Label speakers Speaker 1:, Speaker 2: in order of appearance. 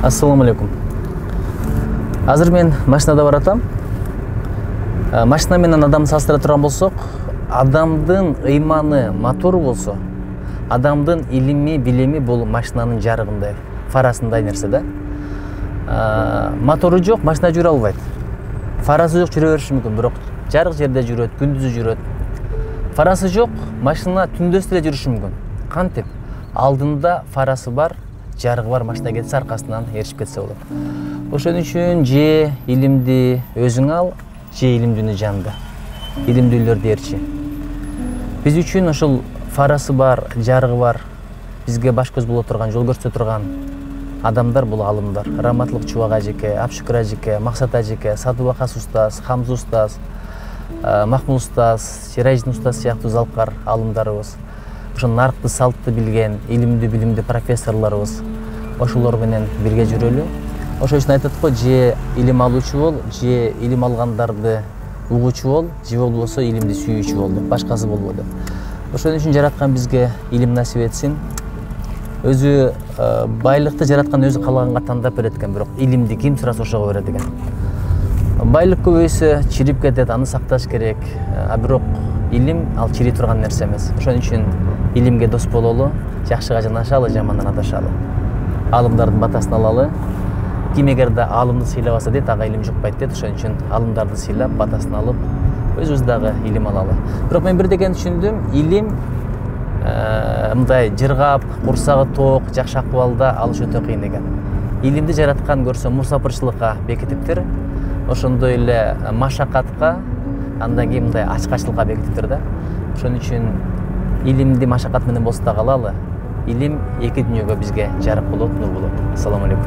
Speaker 1: Ассаламу алейкум. Азыр мен машинада баратам. Машина менен адам салыштыра турган болсок, адамдын ыйманы мотору болсо, адамдын илими, билими бул машинанын жарыгындай, фарасындай нерсе да. Мотору жок, машина жүрө албайт. Фарасы жок жүрө бериши мүмкүн, бирок жарык жерде жүрөт, күндүзү жүрөт. Фарасы жок, машина түндөс деле жүрүшү мүмкүн. Кантип? Алдында фарасы бар, жарыгы бар машина кетсе аркасынан эришип кетсе болот. Ошон үчүн же илимди өзүң ал, же илимдүүнү жанды. Илимдүүлөрдү ээрчи. Биз үчүн ошол фарасы бар, жарыгы бар, бизге баш көз боло турган, жол көрсөтө турган адамдар бул алымдар. Раматлык Чубак ажеке, Апшыкыр ажеке, Максат ажеке, Садыбакас устаз, Хамза устаз, Махмуд устаз, Шерайжин устаз сыяктуу залкар алымдарыбыз. Ошо наркты, салтты билген, илимдүү, билимдүү профессорлорубуз. Ошолор менен бирге жүрөлү. Ошол үчүн айтат го, же илим алуучу бол, же илим алгандарды угуучу бол, же болбосо илимди сүйүүчү бол деп, башкасы болбо деп. Ошон үчүн жараткан бизге илим насип этсин. Өзү байлыкты жараткан өзү каалаганга тандап берет экен, бирок илимди ким сураса ошого берет экен. Байлык көбөйсө чирип кетет, аны сакташ керек. Бирок илим ал чирий турган нерсе эмес. Ошон үчүн илимге дос бололу, жакшыга жанашалы, жамандан адашалы. Алымдардын батасын алалы. Ким эгерде алымды сыйлабаса дейт, ага илим жукпайт дейт. Ошон үчүн алымдарды сыйлап, батасын алып, өзүбүз дагы илим алалы. Бирок мен бир деген түшүндүм, илим мындай жыргап, курсагы ток, жакшы акыбалда алыш өтө кыйын экен. Илимди жараткан көрсө мусапырчылыкка бекитиптир. Ошондой эле машакатка, андан кийин мындай ачкачтыкка бекитиптир да. Ошон үчүн илимди машакат менен болсо да алалы. Илим эки дүйнөгө бизге жарык болот, нур болот. Ассаламу алейкум.